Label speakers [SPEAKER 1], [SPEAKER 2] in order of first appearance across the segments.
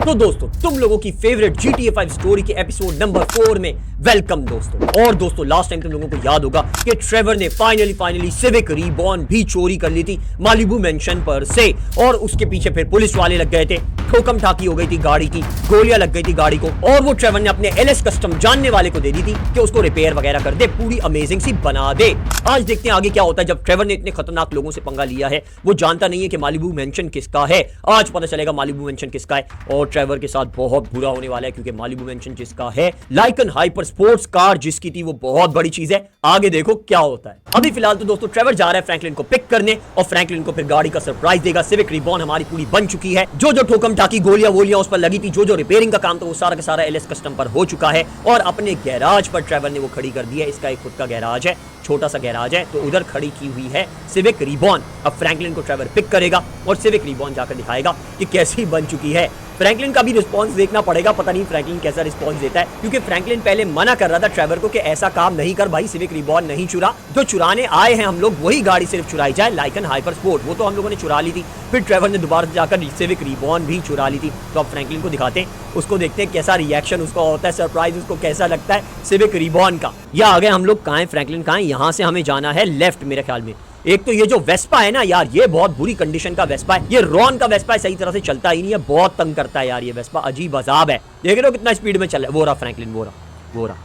[SPEAKER 1] तो दोस्तों तुम लोगों की फेवरेट GTA 5 स्टोरी के एपिसोड नंबर 4 में वेलकम दोस्तों। और दोस्तों लास्ट टाइम तुम लोगों को याद होगा कि ट्रेवर ने फाइनली सिविक रीबॉर्न भी चोरी कर ली थी मालिबू मेंशन पर से, और उसके पीछे फिर पुलिस वाले लग गए थे, ठोकम ठाकी हो गई थी गाड़ी की, गोलियां लग गई थी गाड़ी को, और वो ट्रेवर ने अपने LS कस्टम जानने वाले को दे दी थी कि उसको रिपेयर वगैरह कर दे, पूरी अमेजिंग सी बना दे। आज देखते हैं आगे क्या होता है। जब ट्रेवर ने इतने खतरनाक लोगों से पंगा लिया है, वो जानता नहीं है कि मालिबू मेंशन किसका है। आज पता चलेगा मालिबू मेंशन किसका है, और ट्रेवर के साथ बहुत बुरा होने वाला है, क्योंकि मालिबू मेंशन जिसका है, लाइकन हाइपर स्पोर्ट्स कार जिसकी थी, वो बहुत बड़ी चीज है। आगे देखो क्या होता है। अभी फिलहाल तो दोस्तों ट्रेवर जा रहा है फ्रैंकलिन को पिक करने, और फ्रैंकलिन को फिर गाड़ी का सरप्राइज देगा। सिविक रिबॉर्न हमारी पूरी बन चुकी है, जो ठोकम ठाकी गोलियां वोलियां उस पर लगी थी, जो रिपेयरिंग का काम था वो सारा का सारा LS कस्टम पर हो चुका है, और अपने गैराज पर ट्रेवर ने वो खड़ी कर दी है। इसका एक खुद का गैराज है, छोटा सा गैराज है, तो उधर खड़ी की हुई है सिविक रिबॉर्न। अब फ्रैंकलिन को ट्रेवर पिक करेगा और सिविक रिबॉर्न जाकर दिखाएगा कि कैसी बन चुकी है। फ्रैंकलिन का भी रिस्पांस देखना पड़ेगा, पता नहीं फ्रैंकलिन कैसा रिस्पांस देता है, क्योंकि फ्रैंकलिन पहले मना कर रहा था ट्रेवर को कि ऐसा काम नहीं कर भाई, सिविक रिबॉर्न नहीं चुरा, जो चुराने आए हैं हम लोग वही गाड़ी सिर्फ चुराई जाए, लाइकन हाइपर स्पोर्ट वो तो हम लोगों ने चुरा ली थी। फिर ट्रेवर ने दोबारा जाकर सिविक रिबॉर्न भी चुरा ली थी। तो अब फ्रैंकलिन को दिखाते हैं, उसको देखते हैं कैसा रिएक्शन उसका होता है, सरप्राइज उसको कैसा लगता है सिविक रिबॉर्न का। या आ गए हम लोग, कहाँ है फ्रैंकलिन, कहाँ है? यहाँ से हमें जाना है लेफ्ट मेरे ख्याल में। एक तो ये जो वेस्पा है ना यार, ये बहुत बुरी कंडीशन का वेस्पा है, ये रॉन का वेस्पा है, सही तरह से चलता ही नहीं है, बहुत तंग करता है यार ये वेस्पा, अजीब अजाब है। देख रहे हो कितना स्पीड में चल रहा है। वो रहा फ्रैंकलिन, वो रहा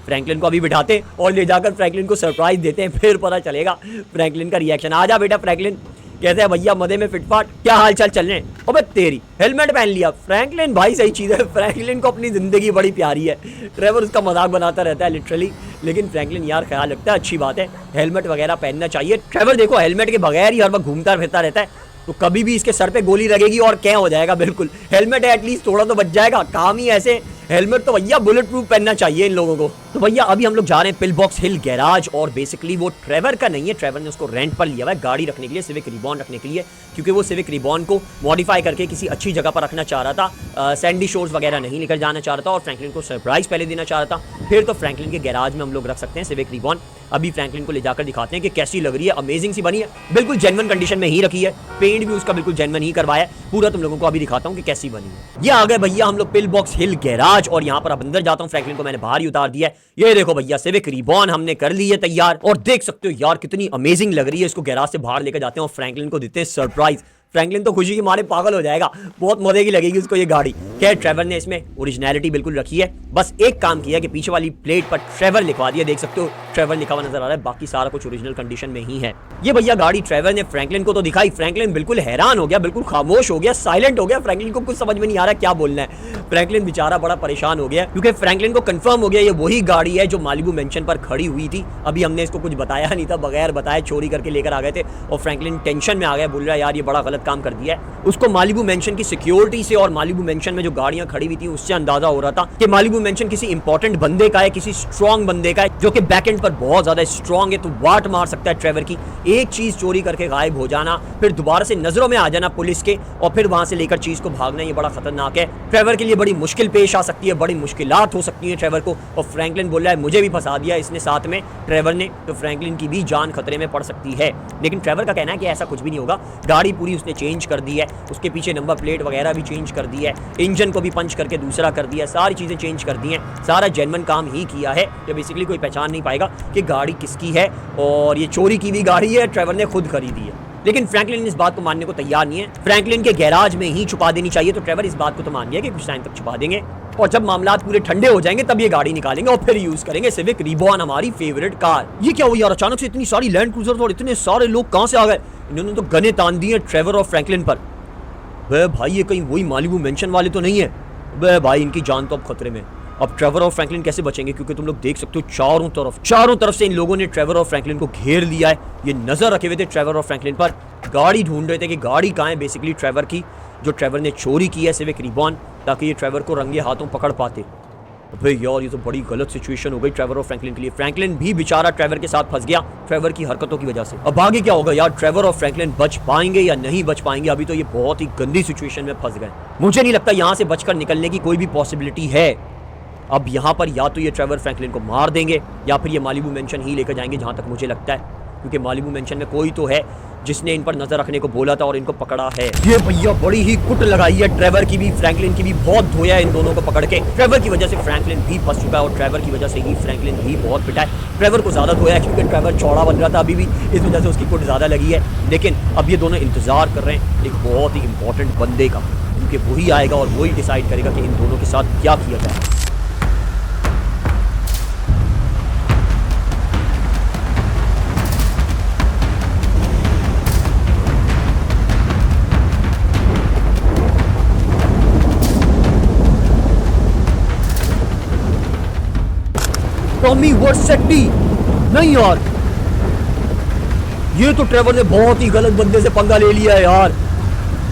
[SPEAKER 1] फ्रैंकलिन को अभी बिठाते और ले जाकर फ्रैंकलिन को सरप्राइज देते हैं, फिर पता चलेगा फ्रैंकलिन का रिएक्शन। आ जा बेटा फ्रैंकलिन, कैसे है भैया, मजे में फिटफाट, क्या हाल चाल चल रहे हैं? अबे तेरी हेलमेट पहन लिया फ्रैंकलिन, भाई सही चीज है। फ्रैंकलिन को अपनी जिंदगी बड़ी प्यारी है, ट्रेवर उसका मजाक बनाता रहता है लिटरली, लेकिन फ्रैंकलिन यार ख्याल रखता है, अच्छी बात है, हेलमेट वगैरह पहनना चाहिए। ट्रेवर देखो हेलमेट के बगैर ही हर वक्त घूमता फिरता रहता है, तो कभी भी इसके सर पे गोली लगेगी और क्या हो जाएगा, बिल्कुल हेलमेट है एटलीस्ट थोड़ा तो बच जाएगा, काम ही ऐसे। हेलमेट तो भैया बुलेट प्रूफ पहनना चाहिए इन लोगों को। तो भैया अभी हम लोग जा रहे हैं पिल बॉक्स हिल गैराज, और बेसिकली वो ट्रेवर का नहीं है, ट्रेवर ने उसको रेंट पर लिया हुआ है गाड़ी रखने के लिए, सिविक रिबॉर्न रखने के लिए, क्योंकि वो सिविक रिबॉर्न को मॉडिफाई करके किसी अच्छी जगह पर रखना चाह रहा था, सैंडी शोर्स वगैरह नहीं लेकर जाना चाह रहा था, और फ्रैंकलिन को सरप्राइज पहले देना चाह रहा था। फिर तो फ्रैंकलिन के गैराज में हम लोग रख सकते हैं सिविक रिबॉर्न। अभी फ्रैंकलिन को ले जाकर दिखाते हैं कि कैसी लग रही है, अमेजिंग सी बनी है, बिल्कुल जेन्युइन कंडीशन में ही रखी है, पेंट भी उसका बिल्कुल जेन्युइन ही करवाया है, पूरा तुम लोगों को अभी दिखाता हूँ कि कैसी बनी है। ये आ गए भैया हम लोग पिल बॉक्स हिल गैराज, और यहाँ पर अब अंदर जाता हूँ, फ्रैंकलिन को मैंने बाहर ही उतार दिया है। ये देखो भैया सिविक रिबॉर्न हमने कर ली है तैयार, और देख सकते हो यार कितनी अमेजिंग लग रही है। इसको गैराज से बाहर लेकर जाते हैं और फ्रैंकलिन को देते हैं सरप्राइज। फ्रैंकलिन तो खुशी के मारे पागल हो जाएगा, बहुत मजे की लगेगी उसको ये गाड़ी। खैर ट्रेवर ने इसमें ओरिजिनलिटी बिल्कुल रखी है, बस एक काम किया कि पीछे वाली प्लेट पर ट्रेवर लिखवा दिया, देख सकते हो ट्रेवर लिखा हुआ नजर आ रहा है, बाकी सारा कुछ ओरिजिनल कंडीशन में ही है। ये भैया गाड़ी ट्रेवर ने फ्रैंकलिन को तो दिखाई, फ्रैंकलिन बिल्कुल हैरान हो गया, बिल्कुल खामोश हो गया, साइलेंट हो गया, फ्रैंकलिन को कुछ समझ में नहीं आ रहा क्या बोलना है। फ्रैंकलिन बेचारा बड़ा परेशान हो गया, क्योंकि फ्रैंकलिन को कंफर्म हो गया ये वही गाड़ी है जो मालिबू मेंशन पर खड़ी हुई थी। अभी हमने इसको कुछ बताया नहीं था, बगैर बताए चोरी करके लेकर आ गए थे, और फ्रैंकलिन टेंशन में आ गया, बोल रहा है यार ये बड़ा गलत काम कर दिया है। उसको मालिबू मेंशन की सिक्योरिटी से और मालिबू मेंशन में जो गाड़ियां खड़ी हुई थी उससे अंदाजा हो रहा था कि मालिबू मेंशन किसी इंपॉर्टेंट बंदे का है, किसी स्ट्रॉन्ग बंदे का है, जो कि बैकएंड पर बहुत ज्यादा स्ट्रॉन्ग है, तो वाट मार सकता है ट्रेवर की। एक चीज चोरी करके गायब हो जाना, फिर दोबारा से नजरों में आ जाना पुलिस के, और फिर वहां से लेकर चीज को भागना, ये बड़ा खतरनाक है। ट्रेवर के लिए बड़ी मुश्किल पेश आ सकती है, बड़ी मुश्किलात हो सकती है ट्रेवर को। और फ्रैंकलिन बोल रहा है मुझे भी फंसा दिया इसने साथ में ट्रेवर ने, तो फ्रैंकलिन की भी जान खतरे में पड़ सकती है। लेकिन ट्रेवर का कहना है कि ऐसा कुछ भी नहीं होगा, गाड़ी पूरी उसने चेंज कर दी है, उसके पीछे नंबर प्लेट वगैरह भी चेंज कर दी है, इंजन को भी पंच करके दूसरा कर दिया, सारी चीजें चेंज कर दी हैं, सारा जेन्युइन काम ही किया है। तो बेसिकली कोई पहचान नहीं पाएगा कि गाड़ी किसकी है, और ये चोरी की भी गाड़ी है, ट्रेवर ने खुद खरीदी है। लेकिन फ्रैंकलिन इस बात को मानने को तैयार नहीं है, फ्रैंकलिन के गैराज में ही छुपा देनी चाहिए, तो ट्रेवर इस बात को तो मान लिया कि कुछ टाइम तक छुपा देंगे, और जब मामलात पूरे ठंडे हो जाएंगे तब ये गाड़ी निकालेंगे और फिर यूज करेंगे सिविक रिबॉर्न, हमारी फेवरेट कार। ये क्या हुआ यार, अचानक से इतनी सारी लैंड क्रूजर और इतने सारे लोग कहां से आ गए? इन्होंने तो गने तान दी है ट्रेवर और फ्रैंकलिन पर। वे भाई ये कहीं वही मालिबू मेंशन वाले तो नहीं है? वे भाई इनकी जान तो अब खतरे में। अब ट्रेवर और फ्रैंकलिन कैसे बचेंगे, क्योंकि तुम लोग देख सकते हो चारों तरफ से इन लोगों ने ट्रेवर और फ्रैंकलिन को घेर लिया है। ये नजर रखे हुए थे ट्रेवर और फ्रैंकलिन पर, गाड़ी ढूंढ रहे थे कि गाड़ी कहाँ है, बेसिकली ट्रेवर की, जो ट्रेवर ने चोरी की है सिविक रिबॉर्न, ताकि ये ट्रेवर को रंगे हाथों पकड़ पाते। अबे यार ये तो बड़ी गलत सिचुएशन हो गई ट्रेवर और फ्रैंकलिन के लिए। फ्रैंकलिन भी बेचारा ट्रेवर के साथ फंस गया ट्रेवर की हरकतों की वजह से। अब आगे क्या होगा यार, ट्रेवर और फ्रैंकलिन बच पाएंगे या नहीं बच पाएंगे? अभी तो ये बहुत ही गंदी सिचुएशन में फंस गए, मुझे नहीं लगता यहाँ से बचकर निकलने की कोई भी पॉसिबिलिटी है। अब यहाँ पर या तो ये ट्रेवर फ्रैंकलिन को मार देंगे, या फिर ये मालिबू मेंशन ही लेकर जाएंगे, जहाँ तक मुझे लगता है, क्योंकि मालिबू मेंशन में कोई तो है जिसने इन पर नजर रखने को बोला था और इनको पकड़ा है। ये भैया बड़ी ही कुट लगाई है ट्रेवर की भी, फ्रैंकलिन की भी, बहुत धोया है इन दोनों को पकड़ के। ट्रेवर की वजह से फ्रैंकलिन भी फंस चुका है और ट्रेवर की वजह से ही फ्रैंकलिन भी बहुत पिटा है। ट्रेवर को ज्यादा धोया है क्योंकि ट्रेवर चौड़ा बन रहा था अभी भी, इस वजह से उसकी कुट ज्यादा लगी है। लेकिन अब ये दोनों इंतजार कर रहे हैं एक बहुत ही इंपॉर्टेंट बंदे का, क्योंकि वही आएगा और वही डिसाइड करेगा कि इन दोनों के साथ क्या किया जाए। टॉमी वर्सेट्टी नहीं यार, ये तो ट्रेवर ने बहुत ही गलत बंदे से पंगा ले लिया है यार।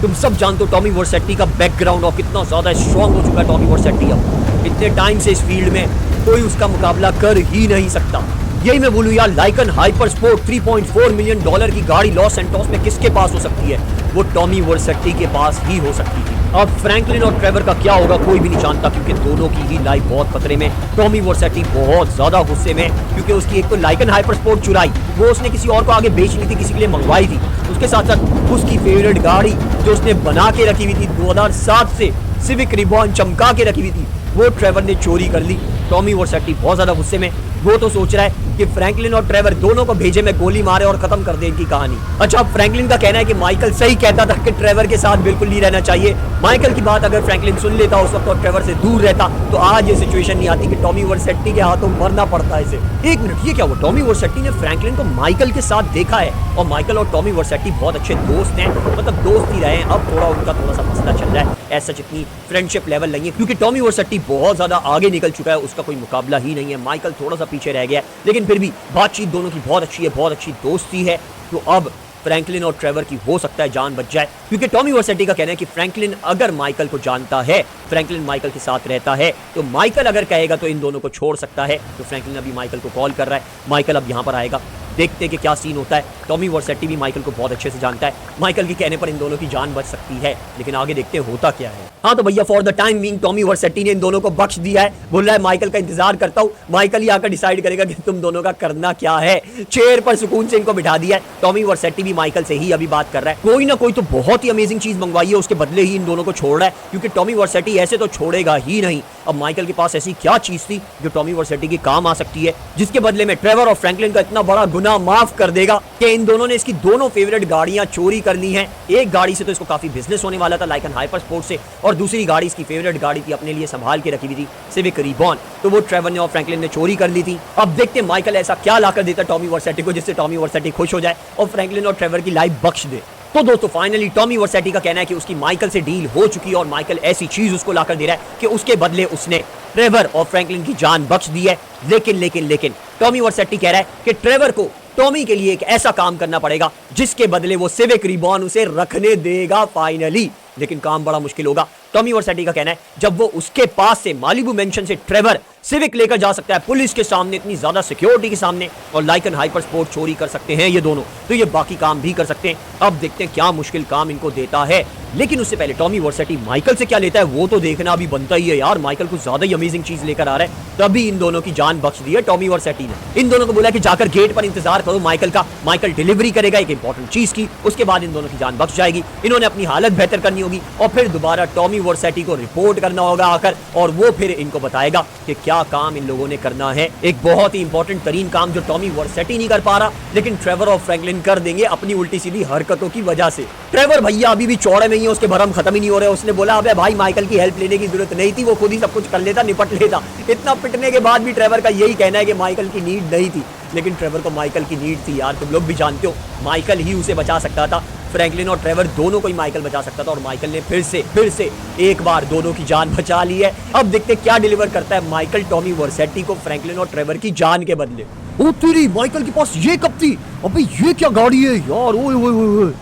[SPEAKER 1] तुम सब जानते हो टॉमी वर्सेट्टी का बैकग्राउंड और कितना ज्यादा स्ट्रांग हो चुका है टॉमी वर्सेट्टी। अब इतने टाइम से इस फील्ड में कोई उसका मुकाबला कर ही नहीं सकता। यही मैं बोलूं यार, Lykan hyper sport 3.4 million dollar की गाड़ी लॉस सैंटोस में किसके पास हो सकती है? वो टॉमी वर्सेट्टी के पास ही हो सकती थी। अब फ्रैंकलिन और ट्रेवर का क्या होगा कोई भी नहीं जानता, क्योंकि दोनों की ही लाइफ बहुत खतरे में। टॉमी वर्सेट्टी बहुत ज्यादा गुस्से में, क्योंकि उसकी एक तो लाइकन हाइपर स्पोर्ट चुराई, वो उसने किसी और को आगे बेचनी थी, किसी के लिए मंगवाई थी। उसके साथ साथ उसकी फेवरेट गाड़ी जो उसने बना के रखी हुई थी 2007 से, सिविक रिबॉन चमका के रखी हुई थी, वो ट्रेवर ने चोरी कर ली। टॉमी वर्सेट्टी बहुत ज्यादा गुस्से में, वो तो सोच रहा है कि फ्रैंकलिन और ट्रेवर दोनों को भेजे में गोली मारे और खत्म कर दे इनकी कहानी। अच्छा, अब फ्रैंकलिन का कहना है कि माइकल सही कहता था कि ट्रेवर के साथ बिल्कुल नहीं रहना चाहिए। माइकल की बात अगर फ्रैंकलिन सुन लेता उस वक्त और ट्रेवर से दूर रहता तो आज ये सिचुएशन नहीं आती कि टॉमी वर्सेट्टी के हाथों मरना पड़ता है इसे। एक मिनट, ये क्या हुआ? टॉमी वर्सेट्टी ने फ्रैंकलिन को माइकल के साथ देखा है और माइकल और टॉमी वर्सेट्टी बहुत अच्छे दोस्त हैं, मतलब दोस्त ही रहे हैं। अब उनका थोड़ा सा मसला चल रहा है, ऐसा इतनी फ्रेंडशिप लेवल नहीं है, क्योंकि टॉमी वर्सेट्टी बहुत ज्यादा आगे निकल चुका है, उसका कोई मुकाबला ही नहीं है। माइकल थोड़ा सा पीछे रह गया है, लेकिन फिर भी बातचीत दोनों की बहुत अच्छी है, बहुत अच्छी दोस्ती है। तो अब फ्रैंकलिन और ट्रेवर की हो सकता है जान बच जाए, क्योंकि टॉमी वर्सेट्टी का कहना है कि फ्रैंकलिन अगर माइकल को जानता है, फ्रैंकलिन माइकल के साथ रहता है, तो माइकल अगर कहेगा तो इन दोनों को छोड़ सकता है। तो फ्रैंकलिन अभी माइकल को कॉल कर रहा है, माइकल अब यहाँ पर आएगा, देखते हैं कि क्या सीन होता है। टॉमी वर्सेट्टी भी माइकल को बहुत अच्छे से जानता है, माइकल के कहने पर इन दोनों की जान बच सकती है, लेकिन आगे देखते हैं होता क्या है। हाँ तो भैया, for the time being Tommy Vercetti ने इन दोनों को बख्श दिया है, बोल रहा है माइकल का इंतजार करता हूँ, माइकल ही आकर डिसाइड करेगा कि तुम दोनों का करना क्या है। चेयर पर सुकून से इनको बिठा दिया है। टॉमी वर्सेट्टी भी माइकल से ही अभी बात कर रहा है, कोई ना कोई तो बहुत ही अमेजिंग चीज मंगवाई है, उसके बदले ही इन दोनों को छोड़ रहा है, क्योंकि टॉमी वर्सेट्टी ऐसे तो छोड़ेगा ही नहीं। अब माइकल के पास ऐसी क्या चीज थी जो टॉमी वर्सेट्टी की काम आ सकती है, जिसके बदले में ट्रेवर और फ्रैंकलिन का इतना बड़ा गुनाह माफ कर देगा कि इन दोनों ने इसकी दोनों फेवरेट गाड़ियां चोरी कर ली हैं। एक गाड़ी से तो इसको काफी बिजनेस होने वाला था लाइकन हाइपर स्पोर्ट से, और दूसरी गाड़ी इसकी फेवरेट गाड़ी थी, अपने लिए संभाल के रखी हुई थी, सिविक रिबॉन, तो वो ट्रेवर ने और फ्रैंकलिन ने चोरी कर ली थी। अब देखते हैं माइकल ऐसा क्या लाकर देता टॉमी वर्सेट्टी को जिससे टॉमी वर्सेट्टी खुश हो जाए और फ्रैंकलिन और ट्रेवर की लाइफ बख्श दे। तो दोस्तों फाइनली टॉमी वर्सेट्टी का कहना है कि उसकी माइकल से डील हो चुकी है और माइकल ऐसी चीज उसको लाकर दे रहा है कि उसके बदले उसने ट्रेवर और फ्रैंकलिन की जान बख्श दी है। लेकिन टॉमी वर्सेट्टी कह रहा है कि ट्रेवर को टॉमी के लिए एक ऐसा काम करना पड़ेगा जिसके बदले वो सिविक रिबॉन उसे रखने देगा फाइनली, लेकिन काम बड़ा मुश्किल होगा। टॉमी वर्सेट्टी का कहना है जब वो उसके पास से मालिबू मेंशन से ट्रेवर सिविक लेकर जा सकता है पुलिस के सामने, इतनी ज्यादा सिक्योरिटी के सामने, और लाइकन हाइपर स्पोर्ट चोरी कर सकते हैं ये दोनों, तो ये बाकी काम भी कर सकते हैं। अब देखते हैं क्या मुश्किल काम इनको देता है, लेकिन उससे पहले टॉमी वर्सेट्टी माइकल से क्या लेता है वो तो देखना अभी बनता ही है यार। माइकल कुछ ज्यादा ही अमेजिंग चीज लेकर आ रहा है, तभी इन दोनों की जान बख्श दी है टॉमी वर्सेट्टी ने। इन दोनों को बोला कि जाकर गेट पर इंतजार करो माइकल का, माइकल डिलीवरी करेगा एक इंपॉर्टेंट चीज की, उसके बाद इन दोनों की जान बख्श जाएगी। इन्होंने अपनी हालत बेहतर करनी होगी और फिर दोबारा टॉमी वर्सेट्टी को रिपोर्ट करना होगा आकर, और वो फिर इनको बताएगा कि क्या काम इन लोगों ने करना है। एक बहुत ही इंपॉर्टेंट तरीन काम जो टॉमी वर्सेट्टी नहीं कर पा रहा, लेकिन ट्रेवर और फ्रैंकलिन कर देंगे अपनी उल्टी सीधी हरकतों की वजह से। ट्रेवर भैया अभी भी चौड़े में ही है, उसके भरम खत्म ही नहीं हो रहे। उसने बोला अबे भाई माइकल की हेल्प लेने की जरूरत नहीं थी, वो खुद ही सब कुछ कर लेता, निपट लेता। इतना पिटने के बाद भी ट्रेवर का यही कहना है कि माइकल की नीड नहीं थी, लेकिन ट्रेवर को माइकल की नीड थी यार। तुम लोग भी जानते हो माइकल ही उसे बचा सकता था, फ्रैंकलिन और ट्रेवर दोनों को ही माइकल बचा सकता था, और माइकल ने फिर से एक बार दोनों की जान बचा ली है। अब देखते क्या डिलीवर करता है माइकल टॉमी वर्सेट्टी को फ्रैंकलिन और ट्रेवर की जान के बदले। ओ तेरी, माइकल के पास ये कब थी? अबे ये क्या गाड़ी है यार, ओए ओए ओए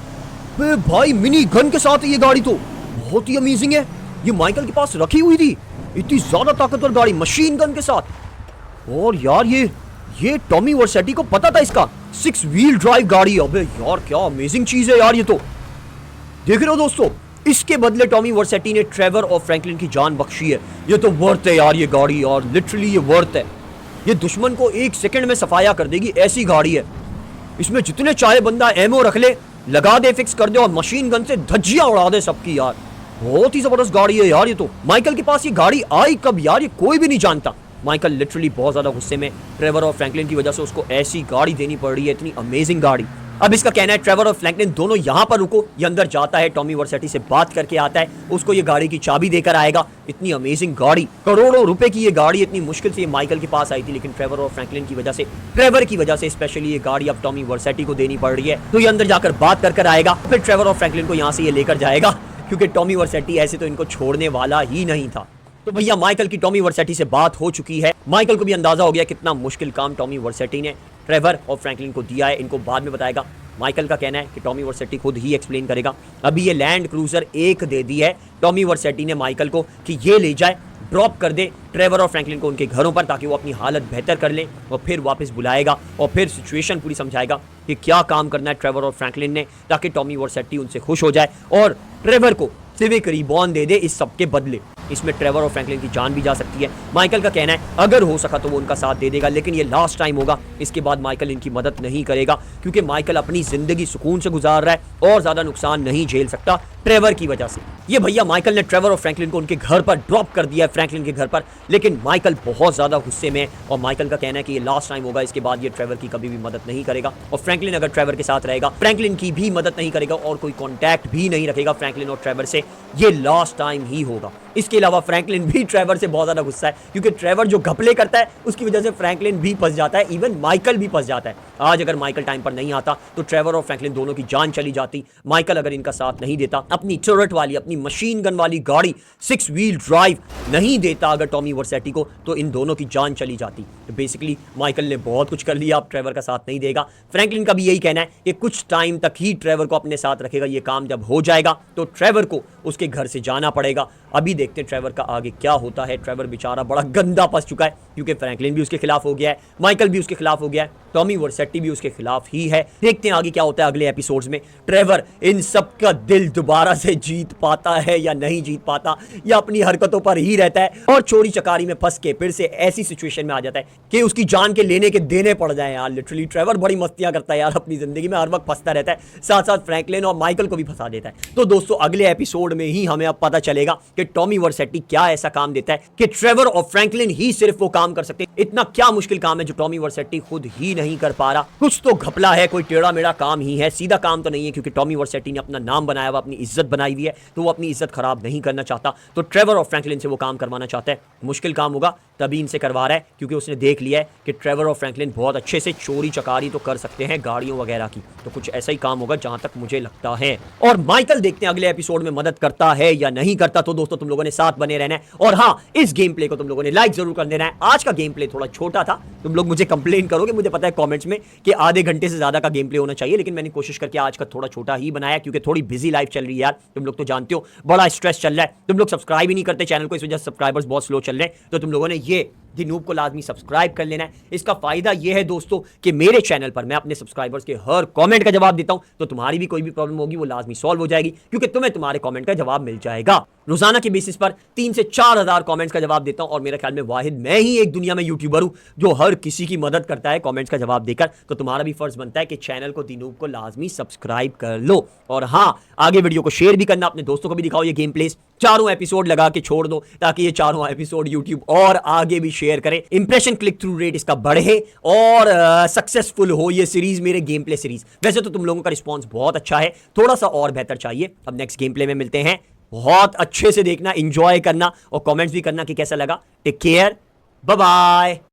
[SPEAKER 1] भाई, मिनी गन के साथ ये गाड़ी तो बहुत ही अमेजिंग है। ये माइकल के पास रखी हुई थी, इतनी ज्यादा ताकतवर गाड़ी मशीन गन के साथ। और यार ये टॉमी वर्सेट्टी को पता था इसका 6 व्हील ड्राइव गाड़ी। अबे यार क्या अमेजिंग चीज है यार, ये तो देख रहे हो दोस्तों। इसके बदले टॉमी वर्सेट्टी ने ट्रेवर और फ्रैंकलिन की जान बख्शी है। ये तो वर्थ है यार, ये गाड़ी यार लिटरली ये वर्थ है। ये दुश्मन को 1 सेकंड में सफाया कर देगी, ऐसी गाड़ी है। इसमें जितने चाहे बंदा एमओ रख ले लगा दे, फिक्स कर दे और मशीन गन से धज्जियां उड़ा दे सबकी यार। बहुत ही जबरदस्त गाड़ी है यार ये तो। माइकल के पास ये गाड़ी आई कब यार, ये कोई भी नहीं जानता। माइकल लिटरली बहुत ज्यादा गुस्से में, ट्रेवर और फ्रैंकलिन की वजह से उसको ऐसी गाड़ी देनी पड़ रही है, इतनी अमेजिंग गाड़ी। अब इसका कहना है ट्रेवर और फ्रैंकलिन दोनों यहाँ पर रुको, ये अंदर जाता है, टॉमी वर्सेटी से बात करके आता है, उसको ये गाड़ी की चाबी देकर आएगा। इतनी अमेजिंग गाड़ी, करोड़ों रुपए की ये गाड़ी, इतनी मुश्किल से ये माइकल के पास आई थी, लेकिन ट्रेवर और फ्रैंकलिन की वजह से, ट्रेवर की वजह से स्पेशली ये गाड़ी अब टॉमी वर्सेटी को देनी पड़ रही है। तो ये अंदर जाकर बात कर आएगा, फिर ट्रेवर और फ्रैंकलिन को यहाँ से ये लेकर जाएगा, क्योंकि टॉमी वर्सेटी ऐसे तो इनको छोड़ने वाला ही नहीं था। तो भैया माइकल की टॉमी वर्सेटी से बात हो चुकी है। माइकल को भी अंदाजा हो गया कितना मुश्किल काम टॉमी वर्सेटी ने ट्रेवर और फ्रैंकलिन को दिया है, इनको बाद में बताएगा। माइकल का कहना है कि टॉमी वर्सेटी खुद ही एक्सप्लेन करेगा। अभी ये लैंड क्रूजर 1 दे दी है टॉमी वर्सेटी ने माइकल को कि ये ले जाए, ड्रॉप कर दे ट्रेवर और फ्रैंकलिन को उनके घरों पर, ताकि वो अपनी हालत बेहतर कर लें, और फिर वापस बुलाएगा और फिर सिचुएशन पूरी समझाएगा कि क्या काम करना है ट्रेवर और फ्रैंकलिन ने, ताकि टॉमी वर्सेटी उनसे खुश हो जाए और ट्रेवर को सिविक रिबॉर्न दे दे इस सब के बदले। इसमें ट्रेवर और फ्रैंकलिन की जान भी जा सकती है। माइकल का कहना है अगर हो सका तो वो उनका साथ दे देगा, लेकिन ये लास्ट टाइम होगा, इसके बाद माइकल इनकी मदद नहीं करेगा, क्योंकि माइकल अपनी जिंदगी सुकून से गुजार रहा है और ज्यादा नुकसान नहीं झेल सकता ट्रेवर की वजह से। ये भैया माइकल ने ट्रेवर और फ्रैंकलिन को उनके घर पर ड्रॉप कर दिया है, फ्रैंकलिन के घर पर, लेकिन माइकल बहुत ज्यादा गुस्से में है और माइकल का कहना है कि ये लास्ट टाइम होगा, इसके बाद ये ट्रेवर की कभी भी मदद नहीं करेगा। और फ्रैंकलिन अगर ट्रेवर के साथ रहेगा, फ्रैंकलिन की भी मदद नहीं करेगा और कोई कॉन्टैक्ट भी नहीं रखेगा फ्रैंकलिन और ट्रेवर से, ये लास्ट टाइम ही होगा। इसके अलावा फ्रैंकलिन भी ट्रेवर से बहुत ज्यादा गुस्सा है, क्योंकि ट्रेवर जो घपले करता है उसकी वजह से फ्रैंकलिन भी फंस जाता है, इवन माइकल भी फंस जाता है। आज अगर माइकल टाइम पर नहीं आता तो ट्रेवर और फ्रैंकलिन दोनों की जान चली जाती। माइकल अगर इनका साथ नहीं देता, अपनी टर्रेट वाली, अपनी मशीन गन वाली गाड़ी 6 व्हील ड्राइव नहीं देता अगर टॉमी वर्सेटी को, तो इन दोनों की जान चली जाती। तो बेसिकली माइकल ने बहुत कुछ कर लिया, अब ट्रेवर का साथ नहीं देगा। फ्रैंकलिन का भी यही कहना है कि कुछ टाइम तक ही ट्रेवर को अपने साथ रखेगा, ये काम जब हो जाएगा तो ट्रेवर को उसके घर से जाना पड़ेगा। अभी देखते हैं ट्रेवर का आगे क्या होता है। ट्रेवर बेचारा बड़ा गंदा फंस चुका है, क्योंकि फ्रैंकलिन भी उसके खिलाफ हो गया है, माइकल भी उसके खिलाफ हो गया है, टॉमी वर्सेटी भी उसके खिलाफ ही है। देखते हैं आगे क्या होता है अगले एपिसोड्स में। ट्रेवर इन सब का दिल दोबारा से जीत पाता है या नहीं जीत पाता, या अपनी हरकतों पर ही रहता है और चोरी चकारी में फंस के फिर से ऐसी सिचुएशन में आ जाता है कि उसकी जान के लेने के देने पड़ जाए। यार लिटरली ट्रेवर बड़ी मस्तियां करता है यार अपनी जिंदगी में, हर वक्त फंसता रहता है, साथ साथ फ्रैंकलिन और माइकल को भी फंसा देता है। तो दोस्तों अगले एपिसोड में ही हमें अब पता चलेगा कि टॉमी वर्सेटी क्या ऐसा काम देता है कि ट्रेवर और फ्रैंकलिन ही सिर्फ वो काम कर सकते हैं। इतना क्या मुश्किल काम है जो टॉमी वर्सेटी खुद ही नहीं कर पा रहा। कुछ तो घपला है, कोई टेढ़ा मेढ़ा काम ही है, सीधा काम तो नहीं है, क्योंकि टॉमी वर्सेटी ने अपना नाम बनाया हुआ, अपनी इज्जत बनाई हुई है, तो वो अपनी इज्जत खराब नहीं करना चाहता। तो ट्रेवर और फ्रैंकलिन से वो काम करवाना चाहता है। मुश्किल काम होगा तभी इनसे करवा रहा है, क्योंकि उसने देख लिया है कि ट्रेवर और फ्रैंकलिन बहुत अच्छे से चोरी चकारी तो कर सकते हैं गाड़ियों वगैरह की। तो कुछ ऐसा ही काम होगा जहां तक मुझे लगता है। और माइकल देखते हैं अगले एपिसोड में मदद करता है या नहीं करता। तो दोस्तों तुम लोगों ने साथ बने रहना है, और हाँ इस गेम प्ले को तुम लोगों ने लाइक जरूर कर देना है। आज का गेम प्ले थोड़ा छोटा था, तुम लोग मुझे कंप्लेन करोगे, मुझे पता है कमेंट्स में कि आधे घंटे से ज्यादा का गेम प्ले होना चाहिए, लेकिन मैंने कोशिश करके आज का थोड़ा छोटा ही बनाया, क्योंकि थोड़ी बिजी लाइफ चल रही है यार। तुम लोग तो जानते हो बड़ा स्ट्रेस चल रहा है, तुम लोग सब्सक्राइब ही नहीं करते चैनल को, इस वजह से सब्सक्राइबर्स बहुत स्लो चल रहे हैं। तो तुम लोगों ने ये दी नूब को लाजमी सब्सक्राइब कर लेना है। इसका फायदा यह है दोस्तों कि मेरे चैनल पर मैं अपने सब्सक्राइबर्स के हर कमेंट का जवाब देता हूं, तो तुम्हारी भी कोई भी प्रॉब्लम होगी वो लाजमी सॉल्व हो जाएगी, क्योंकि तुम्हें तुम्हारे कमेंट का जवाब मिल जाएगा। रोजाना के बेसिस पर 3 से 4 हजार कमेंट्स का जवाब देता हूं, और मेरे ख्याल में वाहिद मैं ही एक दुनिया में यूट्यूबर हूं जो हर किसी की मदद करता है कमेंट्स का जवाब देकर। तो तुम्हारा भी फर्ज बनता है कि चैनल को दी नूब को लाजमी सब्सक्राइब कर लो, और हाँ आगे वीडियो को शेयर भी करना, अपने दोस्तों को भी दिखाओ ये गेम प्लेस। चारों एपिसोड लगा के छोड़ दो, ताकि ये चारों एपिसोड यूट्यूब और आगे भी शेयर करे, इंप्रेशन क्लिक थ्रू रेट इसका बढ़े और सक्सेसफुल हो ये सीरीज, मेरे गेम प्ले सीरीज। वैसे तो तुम लोगों का रिस्पॉन्स बहुत अच्छा है, थोड़ा सा और बेहतर चाहिए। अब नेक्स्ट गेम प्ले में मिलते हैं, बहुत अच्छे से देखना, एंजॉय करना और कमेंट्स भी करना कि कैसा लगा। Take care, bye bye.